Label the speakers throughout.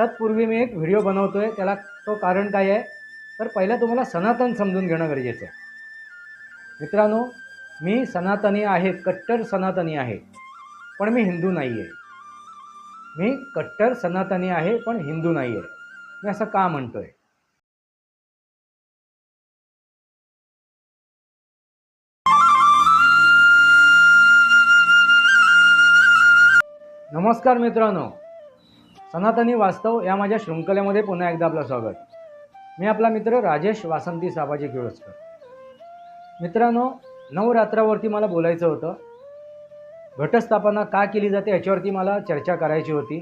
Speaker 1: तत्पूर्वी मी एक व्हिडिओ बनवतोय, त्याला तो कारण काय आहे तर पहिलं तुम्हाला सनातन समजून घेणं गरजेचं आहे. मित्रांनो, मी सनातनी आहे, कट्टर सनातनी आहे, पण मी हिंदू नाही आहे. मी कट्टर सनातनी आहे पण हिंदू नाही आहे. मी असं का म्हणतोय? नमस्कार मित्रांनो, सनातनी वास्तव या माझ्या शृंखलेमध्ये पुन्हा एकदा आपलं स्वागत. मी आपला मित्र राजेश वासंती साबाजी किळोस्कर. मित्रांनो, नवरात्रावरती मला बोलायचं होतं. घटस्थापना का केली जाते याच्यावरती मला चर्चा करायची होती.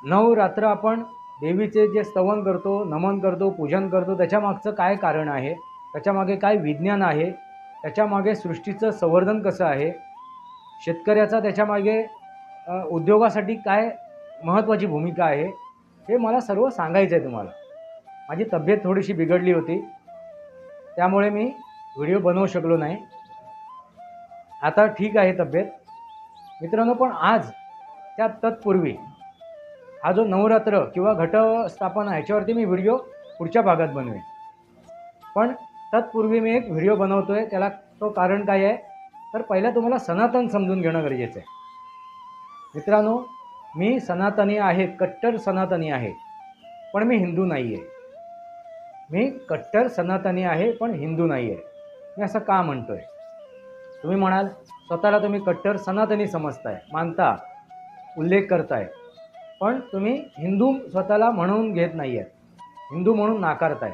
Speaker 1: नवरात्र आपण देवीचे जे स्तवन करतो, नमन करतो, पूजन करतो, त्याच्यामागचं काय कारण आहे, त्याच्यामागे काय विज्ञान आहे, त्याच्यामागे सृष्टीचं संवर्धन कसं आहे, शेतकऱ्याचा त्याच्यामागे उद्योगासाठी काय महत्त्वाची भूमिका आहे, हे मला सर्व सांगायचं आहे तुम्हाला. माझी तब्येत थोडीशी बिघडली होती, त्यामुळे मी व्हिडिओ बनवू शकलो नाही. आता ठीक आहे तब्येत मित्रांनो. पण आज त्या तत्पूर्वी हा जो नवरात्र किंवा घटस्थापना ह्याच्यावरती मी व्हिडिओ पुढच्या भागात बनवेन. पण तत्पूर्वी मी एक व्हिडिओ बनवतोय, त्याला तो कारण काय आहे तर पहिलं तुम्हाला सनातन समजून घेणं गरजेचं आहे. मित्रांनो, मी सनातनी आहे, कट्टर सनातनी आहे, पण मी हिंदू नाही आहे. मी कट्टर सनातनी आहे पण हिंदू नाही आहे. मी असं का म्हणतोय? तुम्ही म्हणाल स्वतःला तुम्ही कट्टर सनातनी समजताय, मानता, उल्लेख करताय, पण तुम्ही हिंदू स्वतःला म्हणून घेत नाही आहेत, हिंदू म्हणून नाकारताय.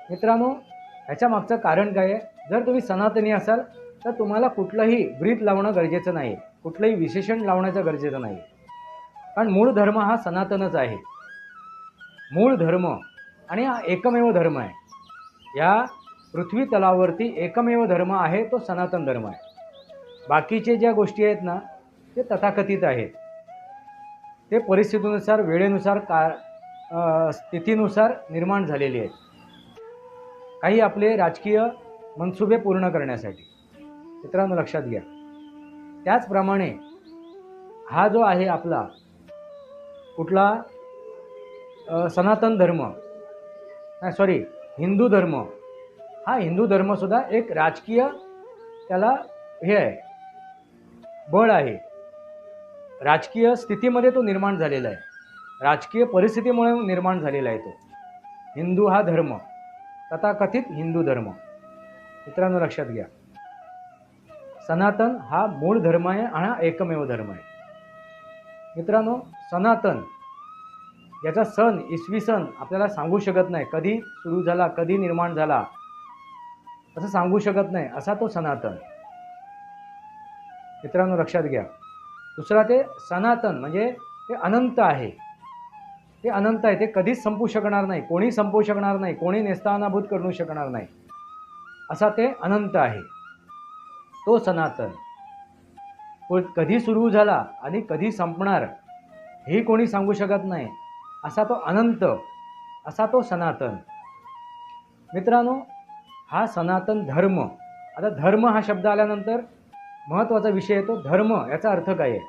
Speaker 1: मित्रांनो, ह्याच्या मागचं कारण काय आहे? जर तुम्ही सनातनी असाल तर तुम्हाला कुठलंही ब्रीथ लावणं गरजेचं नाही, कुठलंही विशेषण लावण्याचं गरजेचं नाही. कारण मूळ धर्म हा सनातनच आहे. मूळ धर्म आणि हा एकमेव धर्म आहे. या पृथ्वी तलावरती एकमेव धर्म आहे, तो सनातन धर्म आहे. बाकीचे ज्या गोष्टी आहेत ना, ते तथाकथित आहेत. ते परिस्थितीनुसार, वेळेनुसार, स्थितीनुसार निर्माण झालेले आहेत. काही आपले राजकीय मनसुबे पूर्ण करण्यासाठी. मित्रांनो, लक्षात घ्या. त्याचप्रमाणे हा जो आहे आपला कुठला सनातन धर्म, सॉरी हिंदू धर्म, हा हिंदू धर्मसुद्धा एक राजकीय त्याला हे आहे, बळ आहे. राजकीय स्थितीमध्ये तो निर्माण झालेला आहे, राजकीय परिस्थितीमुळे निर्माण झालेला आहे तो हिंदू हा धर्म, तथाकथित हिंदू धर्म. मित्रांनो, लक्षात घ्या. सनातन हा मूळ धर्म आहे आणि हा एकमेव धर्म आहे. मित्रांनो, सनातन याचा सण, इसवी सन आपल्याला सांगू शकत नाही, कधी सुरू झाला, कधी निर्माण झाला, असं सांगू शकत नाही, असा तो सनातन. मित्रांनो, लक्षात घ्या. दुसरा, ते सनातन म्हणजे ते अनंत आहे. ते अनंत आहे, ते कधीच संपू शकणार नाही, कोणी संपू शकणार नाही, कोणी नेस्तानाभूत करू शकणार नाही, असा ते अनंत आहे, तो सनातन. कधी सुरू झाला आणि कधी संपणार हे कोणी सांगू शकत नाही, असा तो अनंत, असा तो सनातन. मित्रांनो, हा सनातन धर्म. आता धर्म हा शब्द आल्यानंतर महत्त्वाचा विषय येतो. धर्म याचा अर्थ काय आहे?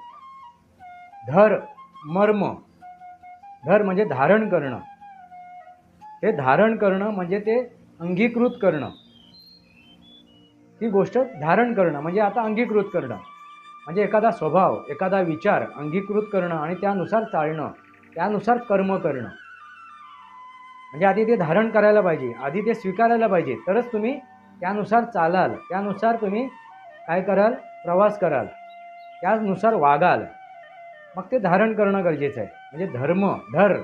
Speaker 1: धर, मर्म. धर म्हणजे धारण करणं. ते धारण करणं म्हणजे ते अंगीकृत करणं. ती गोष्ट धारण करणं म्हणजे आता अंगीकृत करणं, म्हणजे एखादा स्वभाव, एखादा विचार अंगीकृत करणं आणि त्यानुसार चालणं, त्यानुसार कर्म करणं. म्हणजे आधी ते धारण करायला पाहिजे, आधी ते स्वीकारायला पाहिजे, तरच तुम्ही त्यानुसार चालाल, त्यानुसार तुम्ही काय कराल? प्रवास कराल, त्यानुसार वागाल. मग ते धारण करणं गरजेचं आहे. म्हणजे धर्म, धर,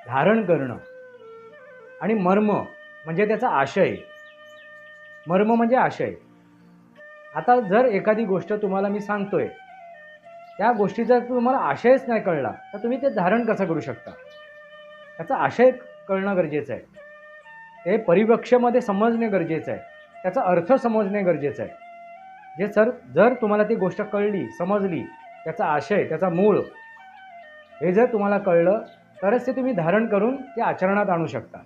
Speaker 1: धारण करणं. आणि मर्म म्हणजे त्याचा आशय. मर्म म्हणजे आशय. आता जर एखादी गोष्ट तुम्हाला मी सांगतोय, त्या गोष्टीचा तुम्हाला आशयच नाही कळला तर तुम्ही ते धारण कसं करू शकता? त्याचा आशय कळणं गरजेचं आहे, ते परिपक्वमध्ये समजणे गरजेचं आहे, त्याचा अर्थ समजणे गरजेचं आहे. जर तुम्हाला ती गोष्ट कळली, समजली, त्याचा आशय, त्याचा मूळ हे जर तुम्हाला कळलं तरच ते तुम्ही धारण करून ते आचरणात आणू शकता.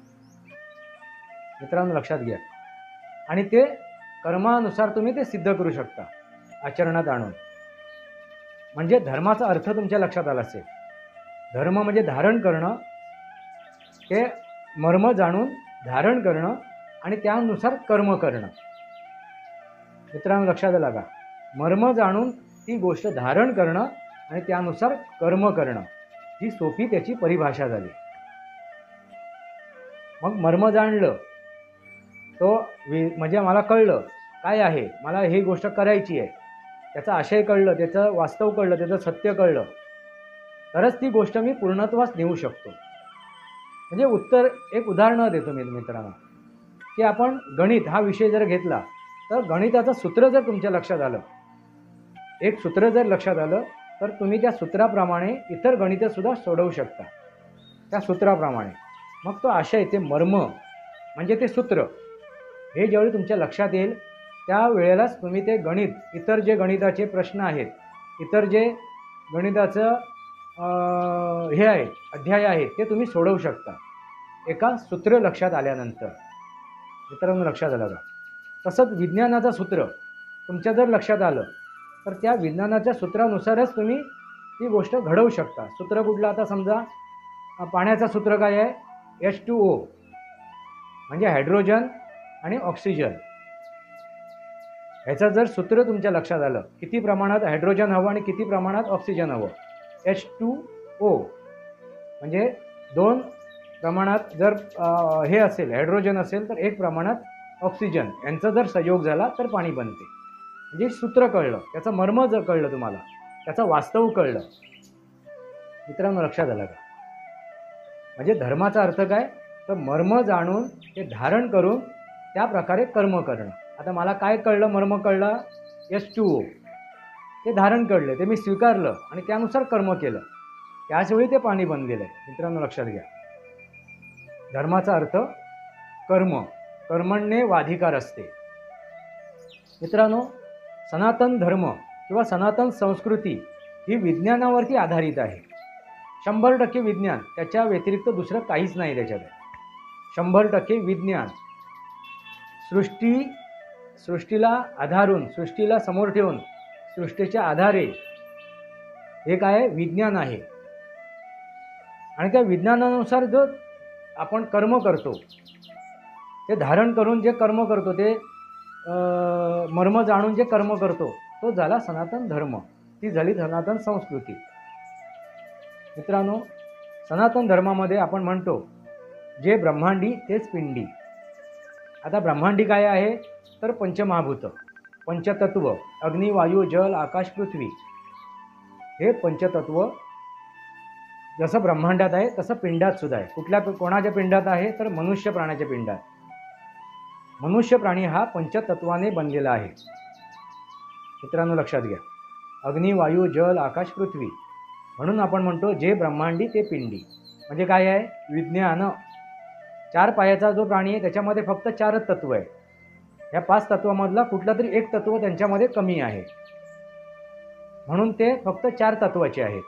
Speaker 1: मित्रांनो, लक्षात घ्या. आणि ते कर्मानुसार तुम्ही ते सिद्ध करू शकता आचरणात आणून. म्हणजे धर्माचा अर्थ तुमच्या लक्षात आला असेल. धर्म म्हणजे धारण करणं, ते मर्म जाणून धारण करणं आणि त्यानुसार कर्म करणं. मित्रांनो लक्षात आलं का? मर्म जाणून ती गोष्ट धारण करणं आणि त्यानुसार कर्म करणं, ही सोपी त्याची परिभाषा झाली. मग मर्म जाणलं तो म्हणजे मला कळलं काय आहे, मला ही गोष्ट करायची आहे, त्याचा आशय कळलं, त्याचं वास्तव कळलं, त्याचं सत्य कळलं, तरच ती गोष्ट मी पूर्णत्वास नेऊ शकतो. म्हणजे एक उदाहरण देतो मी मित्रांनो, की आपण गणित हा विषय जर घेतला तर गणिताचं सूत्र जर तुमच्या लक्षात आलं, एक सूत्र जर लक्षात आलं, तर तुम्ही त्या सूत्राप्रमाणे इतर गणितंसुद्धा सोडवू शकता त्या सूत्राप्रमाणे. मग तो आशय, ते मर्म म्हणजे ते सूत्र, हे ज्यावेळी तुमच्या लक्षात येईल त्या वेळेलाच तुम्ही ते गणित, इतर जे गणिताचे प्रश्न आहेत, इतर जे गणिताचं हे आहे अध्याय आहेत, ते तुम्ही सोडवू शकता एका सूत्र लक्षात आल्यानंतर. मित्रांनो लक्षात आलं का? तसंच विज्ञानाचं सूत्र तुमच्या जर लक्षात आलं तर त्या विज्ञानाच्या सूत्रानुसारच तुम्ही ती गोष्ट घडवू शकता. सूत्र कुठलं? आता समजा पाण्याचं सूत्र काय आहे? H2O म्हणजे हायड्रोजन आणि ऑक्सिजन. ह्याचं जर सूत्र तुमच्या लक्षात आलं, किती प्रमाणात हायड्रोजन हवं आणि किती प्रमाणात ऑक्सिजन हवं, H2O म्हणजे 2 प्रमाणात जर हे असेल, हायड्रोजन असेल, तर 1 प्रमाणात ऑक्सिजन, यांचा जर संयोग झाला तर पाणी बनते. म्हणजे सूत्र कळलं, त्याचं मर्म जर कळलं तुम्हाला, त्याचं वास्तव कळलं. मित्रांनो लक्षात आलं का? म्हणजे धर्माचा अर्थ काय? तर मर्म जाणून ते धारण करून त्या प्रकारे कर्म करणं. आता मला काय कळलं? मर्म कळलं, H2O, ते धारण कळलं, ते मी स्वीकारलं आणि त्यानुसार कर्म केलं, त्याचवेळी ते पाणी बनलेलं आहे. मित्रांनो लक्षात घ्या, धर्माचा अर्थ कर्म, कर्मण्ये वाधिकार असते. मित्रांनो, सनातन धर्म किंवा सनातन संस्कृती ही विज्ञानावरती आधारित आहे. 100% विज्ञान, त्याच्या व्यतिरिक्त दुसरं काहीच नाही त्याच्यात. 100% विज्ञान. सृष्टीला आधारून, सृष्टीला समोर ठेवून, सृष्टीच्या आधारे हे काय विज्ञान आहे. आणि त्या विज्ञानानुसार जो आपण कर्म करतो, ते धारण करून जे कर्म करतो, ते मर्म जाणून जे कर्म करतो, तो झाला सनातन धर्म, ती झाली सनातन संस्कृती. मित्रांनो, सनातन धर्मामध्ये आपण म्हणतो जे ब्रह्मांडी तेच पिंडी. आता ब्रह्मांडी काय आहे? तर पंचमहाभूत, पंचतत्व, अग्नी, वायू, जल, आकाश, पृथ्वी, हे पंचतत्व जसं ब्रह्मांडात आहे तसं पिंडात सुद्धा आहे. कोणाच्या पिंडात आहे? तर मनुष्य प्राण्याच्या पिंडात. मनुष्य प्राणी हा पंचतत्वाने बनलेला आहे. मित्रांनो लक्षात घ्या, अग्नी, वायू, जल, आकाश, पृथ्वी, म्हणून आपण म्हणतो जे ब्रह्मांडी ते पिंडी. म्हणजे काय आहे? विज्ञान. 4 पायाचा जो प्राणी आहे त्याच्यामध्ये फक्त 4च तत्व आहे. या 5 तत्वामधला कुठला तरी एक तत्व त्यांच्यामध्ये कमी आहे, म्हणून ते फक्त 4 तत्वाचे आहेत.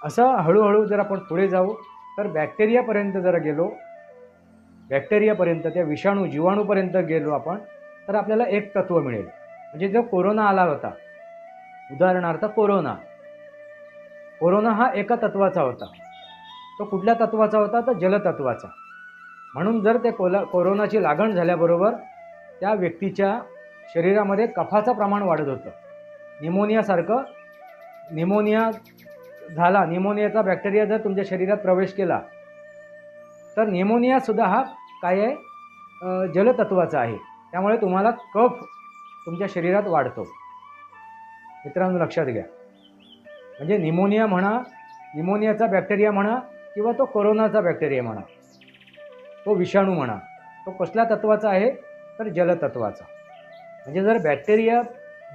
Speaker 1: असं हळूहळू जर आपण पुढे जाऊ तर बॅक्टेरियापर्यंत जर गेलो, बॅक्टेरियापर्यंत, त्या विषाणू जीवाणूपर्यंत गेलो आपण, तर आपल्याला एक तत्व मिळेल. म्हणजे जो कोरोना आला होता, उदाहरणार्थ कोरोना हा एका तत्वाचा होता. तो कुठल्या तत्वाचा होता? तर जलतत्वाचा. म्हणून जर ते कोरोनाची लागण झाल्याबरोबर त्या व्यक्तीच्या शरीरामध्ये कफाचं प्रमाण वाढत होतं. निमोनियासारखं, निमोनिया झाला, निमोनियाचा बॅक्टेरिया जर तुमच्या शरीरात प्रवेश केला तर निमोनियासुद्धा हा काय आहे? जलतत्वाचा आहे. त्यामुळे तुम्हाला कफ तुमच्या शरीरात वाढतो. मित्रांनो लक्षात घ्या, म्हणजे निमोनिया म्हणा, निमोनियाचा बॅक्टेरिया म्हणा, किंवा तो कोरोनाचा बॅक्टेरिया म्हणा, तो विषाणू म्हणा, तो कसल्या तत्वाचा आहे? तर जलतत्वाचा. म्हणजे जर बॅक्टेरिया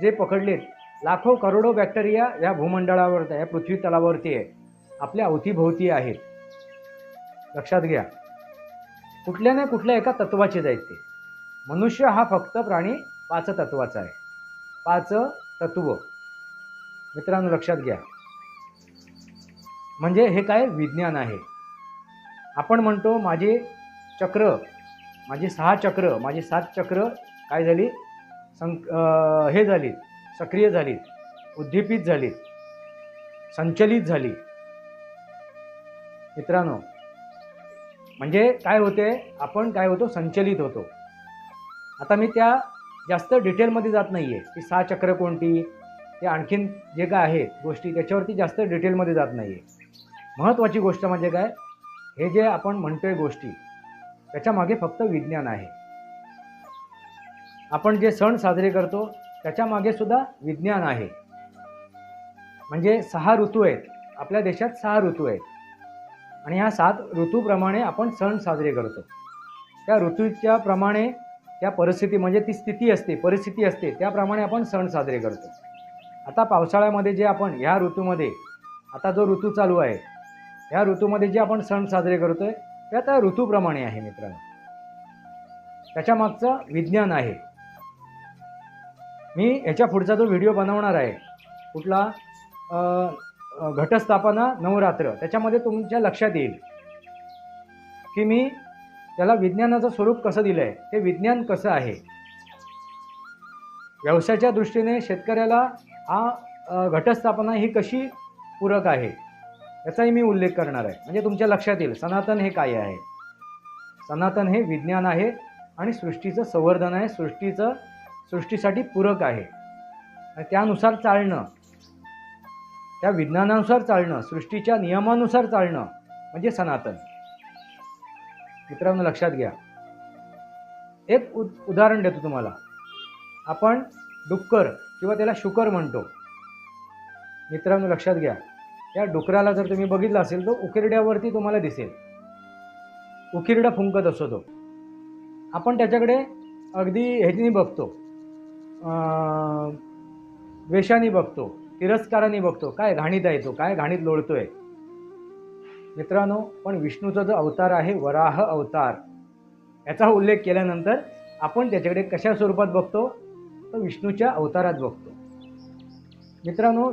Speaker 1: जे पकडलेत, लाखो करोडो बॅक्टेरिया या भूमंडळावर, या पृथ्वी तलावरती आहे, आपल्या अवतीभोवती आहेत. लक्षात घ्या, कुठल्या ना कुठल्या एका तत्वाचे आहेत ते. मनुष्य हा फक्त प्राणी 5 तत्वाचा आहे. 5 तत्व. मित्रांनो लक्षात घ्या, म्हणजे हे काय? विज्ञान आहे. आपण म्हणतो माझे चक्र, माझी 6 चक्र, माझी 7 चक्र काय झाली? हे झाली, सक्रिय झाली, उद्दीपित झाली, संचलित झाली. मित्रांनो, म्हणजे काय होते, आपण काय होतो, संचलित होतो. आता मी त्या जास्त डिटेलमध्ये जात नाही आहे की 6 चक्र कोणती, ते आणखीन जे काय आहेत गोष्टी त्याच्यावरती जास्त डिटेलमध्ये जात नाही आहे. महत्त्वाची गोष्ट म्हणजे काय, हे जे आपण म्हणतोय गोष्टी त्याच्यामागे फक्त विज्ञान आहे. आपण जे सण साजरे करतो त्याच्यामागे सुद्धा विज्ञान आहे. म्हणजे 6 ऋतू आहेत, आपल्या देशात 6 ऋतू आहेत आणि ह्या 7 ऋतूप्रमाणे आपण सण साजरे करतो. त्या ऋतूच्या प्रमाणे त्या परिस्थिती, म्हणजे ती स्थिती असते, परिस्थिती असते, त्याप्रमाणे आपण सण साजरे करतो. आता पावसाळ्यामध्ये जे आपण ह्या ऋतूमध्ये, आता जो ऋतू चालू आहे ह्या ऋतूमध्ये जे आपण सण साजरे करतोय त्या त्या ऋतूप्रमाणे आहे मित्रांनो. त्याच्या मागचं विज्ञान आहे. मी ह्याच्या पुढचा जो व्हिडिओ बनवणार आहे कुठला, घटस्थापना नवरात्र, त्याच्यामध्ये तुमच्या लक्षात येईल की मी त्याला विज्ञानाचं स्वरूप कसं दिलं आहे, ते विज्ञान कसं आहे. व्यवसायाच्या दृष्टीने शेतकऱ्याला हा घटस्थापना ही कशी पूरक आहे याचाही मी उल्लेख करणार आहे. म्हणजे तुमच्या लक्षात येईल सनातन हे काय आहे. सनातन हे विज्ञान आहे आणि सृष्टीचं संवर्धन आहे, सृष्टीसाठी पूरक आहे आणि त्यानुसार चालणं, त्या विज्ञानानुसार चालणं, सृष्टीच्या नियमानुसार चालणं म्हणजे सनातन. मित्रांनो लक्षात घ्या. एक उदाहरण देतो तुम्हाला. आपण डुक्कर किंवा त्याला शुकर म्हणतो. मित्रांनो लक्षात घ्या, त्या डुकराला जर तुम्ही बघितलं असेल तो उकिरड्यावरती तुम्हाला दिसेल, उकिरडा फुंकत असतो तो. आपण त्याच्याकडे अगदी ह्याच्यानी बघतो, द्वेषाने बघतो, तिरस्काराने बघतो, काय घाणीत आहे तो, काय घाणीत लोळतोय. मित्रांनो, पण विष्णूचा जो अवतार आहे वराह अवतार, याचा उल्लेख केल्यानंतर आपण त्याच्याकडे कशा स्वरूपात बघतो, तर विष्णूच्या अवतारात बघतो. मित्रांनो,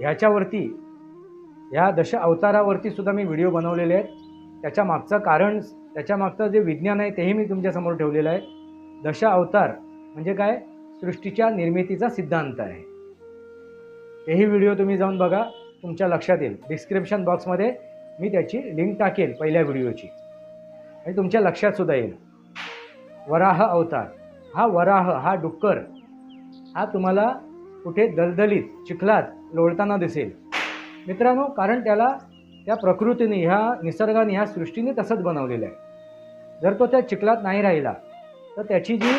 Speaker 1: ह्याच्यावरती, ह्या दश अवतारावरती सुद्धा मी व्हिडिओ बनवलेले आहेत. त्याच्या मागचं कारण, त्याच्या मागचं जे विज्ञान आहे तेही मी तुमच्यासमोर ठेवलेलं आहे. दश अवतार म्हणजे काय, सृष्टीच्या निर्मितीचा सिद्धांत आहे. तेही व्हिडिओ तुम्ही जाऊन बघा, तुमच्या लक्षात येईल. डिस्क्रिप्शन बॉक्समध्ये मी त्याची लिंक टाकेल पहिल्या व्हिडिओची आणि तुमच्या लक्षात सुद्धा येईल. वराह अवतार, हा वराह, हा डुक्कर, हा तुम्हाला कुठे दलदलीत चिखलात लोळताना दिसेल मित्रांनो, कारण त्याला त्या प्रकृतीने, ह्या निसर्गाने, ह्या सृष्टीने तसंच बनवलेलं आहे. जर तो त्या चिखलात नाही राहिला तर त्याची जी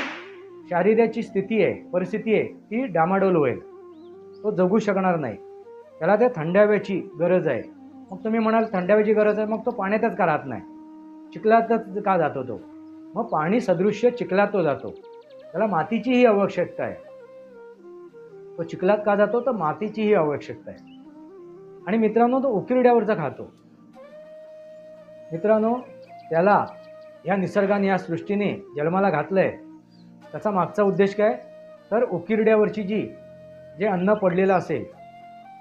Speaker 1: शारीरिक स्थिती आहे, परिस्थिती आहे, ती डामाडोल होईल, तो जगू शकणार नाही. त्याला त्या थंड हवेची गरज आहे. मग तुम्ही म्हणाल थंड हवेची गरज आहे, मग तो पाण्यातच का राहत नाही, चिखलातच का जातो तो? मग पाणी सदृश्य चिखलात तो जातो. त्याला मातीचीही आवश्यकता आहे. तो चिखलात का जातो, तर मातीचीही आवश्यकता आहे. आणि मित्रांनो, तो उकिरड्यावरचा खातो. मित्रांनो, त्याला ह्या निसर्गाने, ह्या सृष्टीने जन्माला घातलंय. त्याचा मागचा उद्देश काय, तर उकिरड्यावरची जे अन्न पडलेलं असेल,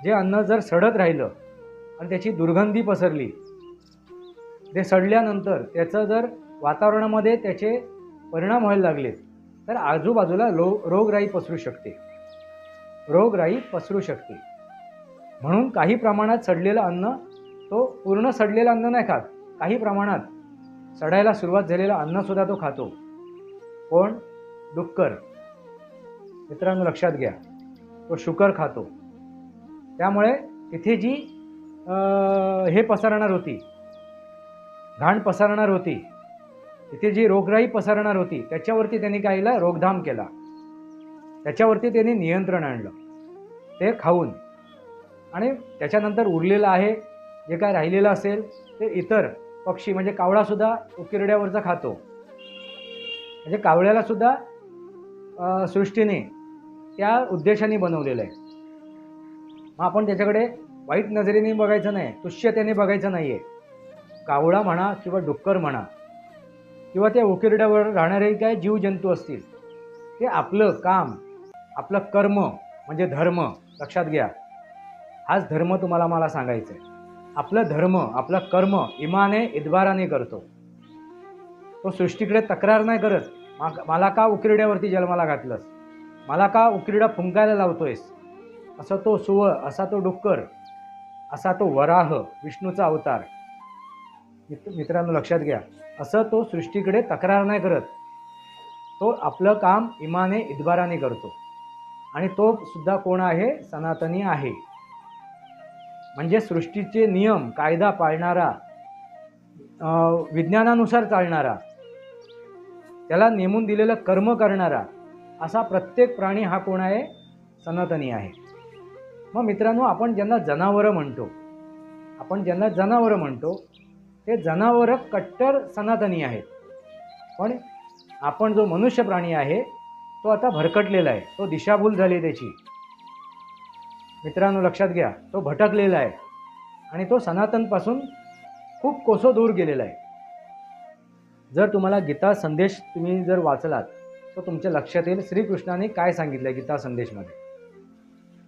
Speaker 1: जे अन्न जर सडत राहिलं आणि त्याची दुर्गंधी पसरली, ते सडल्यानंतर त्याचं जर वातावरणामध्ये त्याचे परिणाम व्हायला लागले तर आजूबाजूला रोगराई पसरू शकते, रोगराई पसरू शकते. म्हणून काही प्रमाणात सडलेलं अन्न, तो पूर्ण सडलेलं अन्न नाही खात, काही प्रमाणात सडायला सुरुवात झालेलं अन्नसुद्धा तो खातो. कोण? डुक्कर. मित्रांनो लक्षात घ्या, तो शुकर खातो. त्यामुळे तिथे जी हे पसरणार होती, घाण पसरणार होती, तिथे जी रोगराई पसरणार होती, त्याच्यावरती त्यांनी काय केलं, रोकथाम केला. त्याच्यावरती त्यांनी नियंत्रण आणलं ते खाऊन. आणि त्याच्यानंतर उरलेलं आहे, जे काय राहिलेलं असेल ते इतर पक्षी, म्हणजे कावळासुद्धा उकिरड्यावरचा खातो. म्हणजे कावळ्यालासुद्धा सृष्टीने त्या उद्देशाने बनवलेलं आहे. मग आपण त्याच्याकडे वाईट नजरेने बघायचं नाही, तुच्छतेने बघायचं नाही आहे. कावळा म्हणा किंवा डुक्कर म्हणा किंवा त्या उकिरड्यावर राहणारे काय जीवजंतू असतील, ते आपलं काम, आपलं कर्म म्हणजे धर्म, लक्षात घ्या, हाच धर्म तुम्हाला मला सांगायचं आहे. आपलं धर्म, आपलं कर्म इमाने इद्बाराने करतो. तो सृष्टीकडे तक्रार नाही करत, मला का उकिरड्यावरती जन्माला घातलंस, मला का उकिरडा फुंकायला लावतोयस, असं तो सुवळ, असा तो डुक्कर, असा तो वराह, विष्णूचा अवतार. मित्रांनो लक्षात घ्या, असं तो सृष्टीकडे तक्रार नाही करत. तो आपलं काम इमाने इतबाराने करतो आणि तो सुद्धा कोण आहे? सनातनी आहे. म्हणजे सृष्टीचे नियम कायदा पाळणारा, विज्ञानानुसार चालणारा, त्याला नेमून दिलेलं कर्म करणारा असा प्रत्येक प्राणी हा कोण आहे? सनातनी आहे. मग मित्रांनो, आपण ज्यांना जनावरं म्हणतो ते जनावरं कट्टर सनातनी आहेत. पण आपण जो मनुष्य प्राणी आहे तो आता भरकटलेला आहे, तो दिशाभूल झाली त्याची. मित्रांनो लक्षात घ्या, तो भटकलेला आहे आणि तो सनातनपासून खूप कोसो दूर गेलेला आहे. जर तुम्हाला गीता संदेश तुम्ही जर वाचलात तर तुमच्या लक्षात येईल श्रीकृष्णाने काय सांगितलं आहे गीता संदेशमध्ये.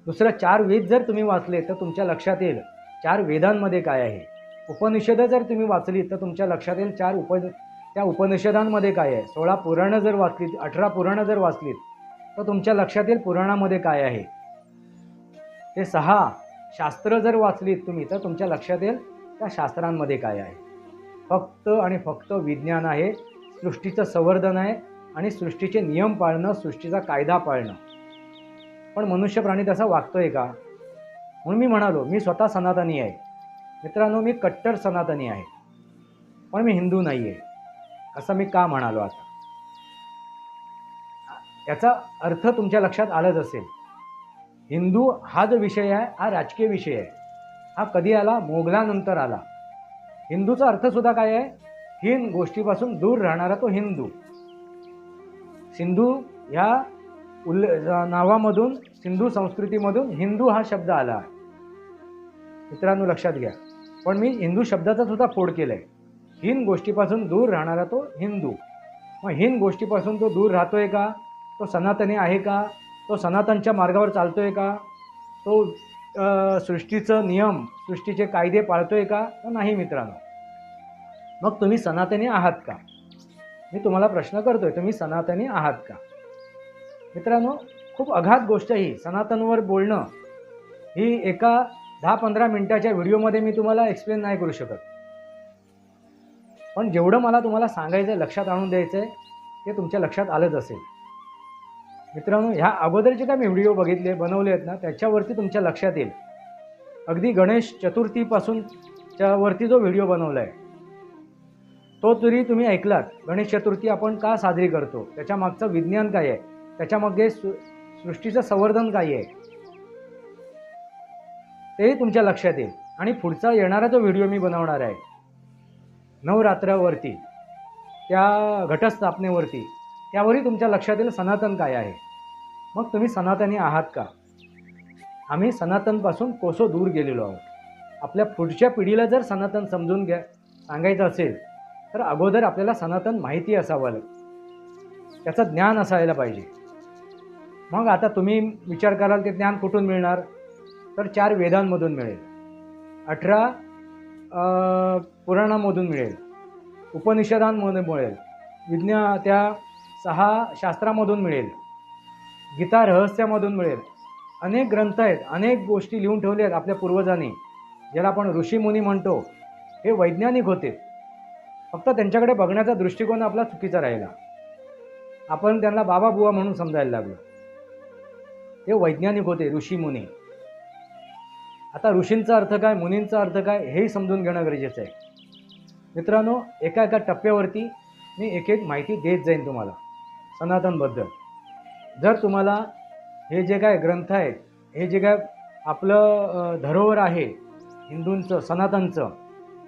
Speaker 1: दुसरं 4 वेद जर तुम्ही वाचले तर तुमच्या लक्षात येईल 4 वेदांमध्ये काय आहे. उपनिषदं जर तुम्ही वाचली तर तुमच्या लक्षात येईल त्या उपनिषदांमध्ये काय आहे. 16 पुराणं जर वाचलीत, 18 पुराणं जर वाचलीत तर तुमच्या लक्षात येईल पुराणामध्ये काय आहे. ते 6 शास्त्र जर वाचलीत तुम्ही तर तुमच्या लक्षात येईल त्या शास्त्रांमध्ये काय आहे. फक्त आणि फक्त विज्ञान आहे, सृष्टीचं संवर्धन आहे आणि सृष्टीचे नियम पाळणं, सृष्टीचा कायदा पाळणं. पण मनुष्य प्राणी तसा वागतोय का? म्हणून मी म्हणालो मी स्वतः सनातनी आहे. मित्रांनो, मी कट्टर सनातनी आहे, पण मी हिंदू नाही आहे. असं मी का म्हणालो? आता याचा अर्थ तुमच्या लक्षात आलाच असेल. हिंदू हा जो विषय आहे हा राजकीय विषय आहे. हा कधी आला? मोगलानंतर आला. हिंदूचा अर्थसुद्धा काय आहे? हीन गोष्टीपासून दूर राहणारा तो हिंदू. सिंधू ह्या नावामधून, सिंधू संस्कृतीमधून हिंदू हा शब्द आला आहे. मित्रांनो लक्षात घ्या, पण मी हिंदू शब्दाचा सुद्धा फोड केला आहे. हीन गोष्टीपासून दूर राहणारा तो हिंदू. मग हीन गोष्टीपासून तो दूर राहतोय का? तो सनातनी आहे का? तो सनातनच्या मार्गावर चालतोय का? तो सृष्टीचं नियम, सृष्टीचे कायदे पाळतोय का? तर नाही मित्रांनो. मग तुम्ही सनातनी आहात का? मी तुम्हाला प्रश्न करतोय, तुम्ही सनातनी आहात का? मित्रांनो, खूप अघात गोष्ट ही सनातनवर बोलणं. ही एका 10-15 मिनिटाच्या व्हिडिओमध्ये मी तुम्हाला एक्सप्लेन नाही करू शकत. पण जेवढं मला तुम्हाला सांगायचं आहे, लक्षात आणून द्यायचं आहे, ते तुमच्या लक्षात आलंच असेल. मित्रांनो, ह्या अगोदरचे काय मी व्हिडिओ बनवले आहेत ना, त्याच्यावरती तुमच्या लक्षात येईल. अगदी गणेश चतुर्थीपासूनच्या वरती जो व्हिडिओ बनवला आहे तो तरी तुम्ही ऐकलात. गणेश चतुर्थी आपण का साजरी करतो, त्याच्या मागचं विज्ञान काय आहे, त्याच्यामध्ये सृष्टीचं संवर्धन काय आहे, तेही तुमच्या लक्षात येईल. आणि पुढचा येणारा जो व्हिडिओ मी बनवणार आहे नवरात्रावरती, त्या घटस्थापनेवरती, त्यावरही तुमच्या लक्षात येईल सनातन काय आहे. मग तुम्ही सनातनी आहात का? आम्ही सनातनपासून कोसो दूर गेलेलो आहोत. आपल्या पुढच्या पिढीला जर सनातन समजून सांगायचं असेल तर अगोदर आपल्याला सनातन माहिती असावं, त्याचं ज्ञान असायला पाहिजे. मग आता तुम्ही विचार कराल ते ज्ञान कुठून मिळणार? तर 4 वेदांमधून मिळेल, 18 पुराणामधून मिळेल, उपनिषदांमधून मिळेल, त्या 6 शास्त्रामधून मिळेल, गीता रहस्यामधून मिळेल. अनेक ग्रंथ आहेत, अनेक गोष्टी लिहून ठेवल्या आहेत आपल्या पूर्वजांनी, ज्याला आपण ऋषीमुनी म्हणतो. हे वैज्ञानिक होते, फक्त त्यांच्याकडे बघण्याचा दृष्टिकोन आपला चुकीचा राहिला. आपण त्यांना बाबा बुवा म्हणून समजायला लागलो. हे वैज्ञानिक होते, ऋषीमुनी. आता ऋषींचा अर्थ काय, मुनींचा अर्थ काय, हेही समजून घेणं गरजेचं आहे. मित्रांनो, एका एका टप्प्यावरती मी एक एक माहिती देत जाईन तुम्हाला सनातनबद्दल. जर तुम्हाला हे जे काय ग्रंथ आहेत, हे जे काय आपलं धरोहर आहे हिंदूंचं, सनातनचं,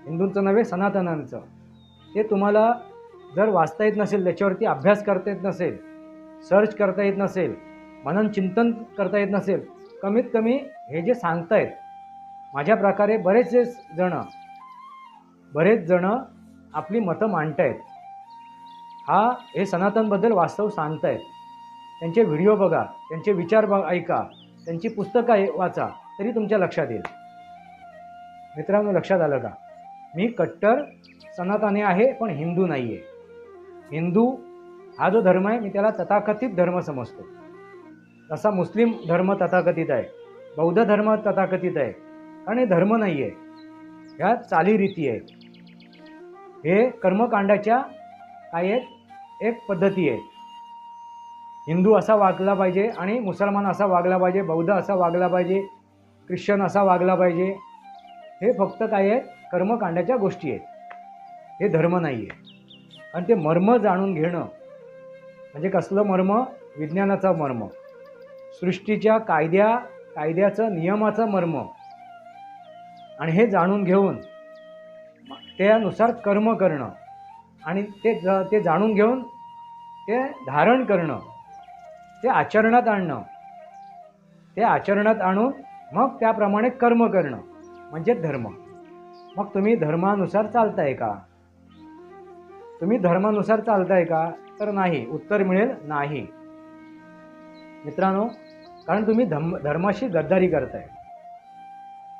Speaker 1: हिंदूंचं नव्हे सनातनांचं, ते तुम्हाला जर वाचता येत नसेल, त्याच्यावरती अभ्यास करता येत नसेल, सर्च करता येत नसेल, मनन चिंतन करता येत नसेल, कमीत कमी हे जे सांगतायत माझ्या प्रकारे बरेच जण आपली मतं मांडतायत, हे सनातनबद्दल वास्तव सांगतायत. त्यांचे व्हिडिओ बघा, त्यांचे विचार ऐका, त्यांची पुस्तकं वाचा, तरी तुमच्या लक्षात येईल. मित्रांनो, लक्षात आलं का? मी कट्टर सनातनी आहे, पण हिंदू नाही आहे. हिंदू हा जो धर्म आहे मी त्याला तथाकथित धर्म समजतो. तसा मुस्लिम धर्म तथाकथित आहे, बौद्ध धर्म तथाकथित आहे, आणि धर्म नाही आहे, ह्या चालीरीती आहेत. हे कर्मकांडाच्या काय आहेत, एक पद्धती आहे. हिंदू असा वागला पाहिजे आणि मुसलमान असा वागला पाहिजे, बौद्ध असा वागला पाहिजे, ख्रिश्चन असा वागला पाहिजे. हे फक्त काय आहेत, कर्मकांडाच्या गोष्टी आहेत. हे धर्म नाही आहे. आणि ते मर्म जाणून घेणं म्हणजे कसलं मर्म? विज्ञानाचा मर्म, सृष्टीच्या कायद्याचं नियमाचं मर्म. आणि हे जाणून घेऊन त्यानुसार कर्म करणं आणि ते जाणून घेऊन ते धारण करणं, ते आचरणात आणणं, ते आचरणात आणून मग त्याप्रमाणे कर्म करणं म्हणजे धर्म. मग तुम्ही धर्मानुसार चालताय का? तुम्ही धर्मानुसार चालताय का? तर नाही. उत्तर मिळेल नाही. मित्रांनो, कारण तुम्ही धर्माशी गद्दारी करताय.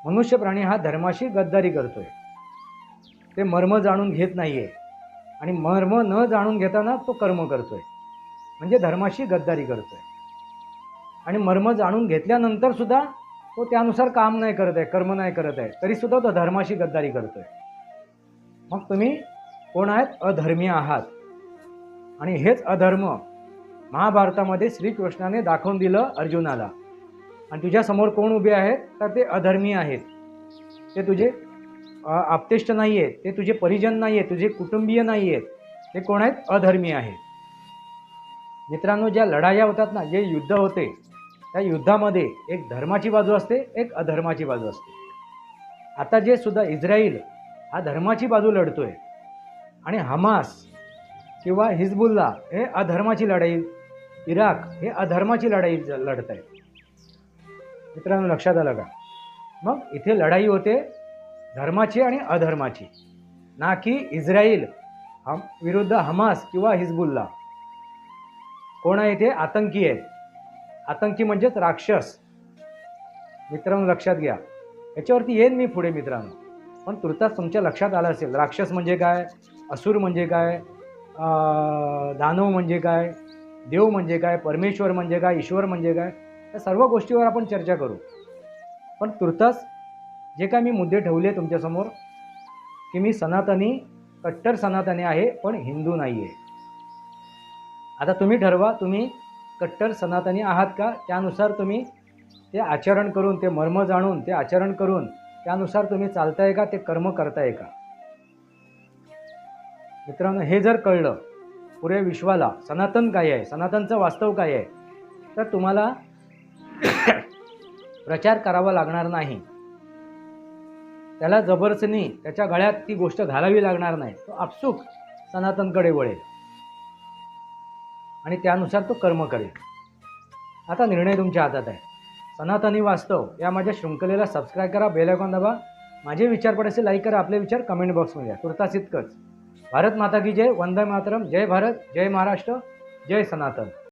Speaker 1: मनुष्य प्राणी हा धर्माशी गद्दारी करतोय. ते मर्म जाणून घेत नाहीये आणि मर्म न जाणून घेताना तो कर्म करतोय म्हणजे धर्माशी गद्दारी करतोय. आणि मर्म जाणून घेतल्यानंतर सुद्धा तो त्यानुसार काम नाही करत आहे, कर्म नाही करत आहे, तरी सुद्धा तो धर्माशी गद्दारी करतोय. मग तुम्ही कोण आहेत? अधर्मी आहात. आणि हेच अधर्म महाभारतामध्ये श्रीकृष्णाने दाखवून दिलं अर्जुनाला. आणि तुझ्यासमोर कोण उभे आहेत? तर ते अधर्मी आहेत. ते तुझे आप्तेष्ट नाही आहेत, ते तुझे परिजन नाही आहेत, तुझे कुटुंबीय नाही आहेत. ते कोण आहेत? अधर्मी आहेत. मित्रांनो, ज्या लढाया होतात ना, जे युद्ध होते, त्या युद्धामध्ये एक धर्माची बाजू असते, एक अधर्माची बाजू असते. आता जे सुद्धा इस्रायल हा धर्माची बाजू लढतोय आणि हमास किंवा हिजबुल्ला हे अधर्माची लढाई, इराक हे अधर्माची लढाई लढत आहेत. मित्रांनो, लक्षात आलं का? मग इथे लढाई होते धर्माची आणि अधर्माची, ना की इस्रायल विरुद्ध हमास किंवा हिजबुल्ला. कोण आहे ते? आतंकी आहेत. आतंकी म्हणजेच राक्षस. मित्रांनो, लक्षात घ्या. याच्यावरती येईन मी पुढे मित्रांनो, पण तुर्तास तुमच्या लक्षात आलं असेल राक्षस म्हणजे काय, असुर म्हणजे काय, दानव म्हणजे काय, देव म्हणजे काय, परमेश्वर म्हणजे काय, ईश्वर म्हणजे काय, या सर्व गोष्टीवर आपण चर्चा करू. पण तुर्तास जे काय मी मुद्दे ठेवले तुमच्यासमोर, की मी सनातनी, कट्टर सनातनी आहे, पण हिंदू नाही आहे. आता तुम्ही ठरवा, तुम्ही कट्टर सनातनी आहात का? त्यानुसार तुम्ही ते आचरण करून, ते मर्म जाणून, ते आचरण करून त्यानुसार तुम्ही चालताय का? ते कर्म करताय का? मित्रांनो, हे जर कळलं पुऱ्या विश्वाला सनातन काय आहे, सनातनचं वास्तव काय आहे, तर तुम्हाला प्रचार करावा लागणार नाही. त्याला जबरदस्तीने त्याच्या गळ्यात ती गोष्ट घालावी लागणार नाही. तो आपसूक सनातनकडे वळेल आणि त्यानुसार तो कर्म करेल. आता निर्णय तुमच्या हातात आहे. सनातनी वास्तव या माझ्या शृंखलेला सबस्क्राईब करा, बेल आयकॉन दाबा. माझे विचार पडायचे लाईक करा, आपले विचार कमेंट बॉक्समध्ये द्या. तुर्तास इतकंच. भारत माता की जय, वंदे मातरम, जय भारत, जय महाराष्ट्र, जय सनातन.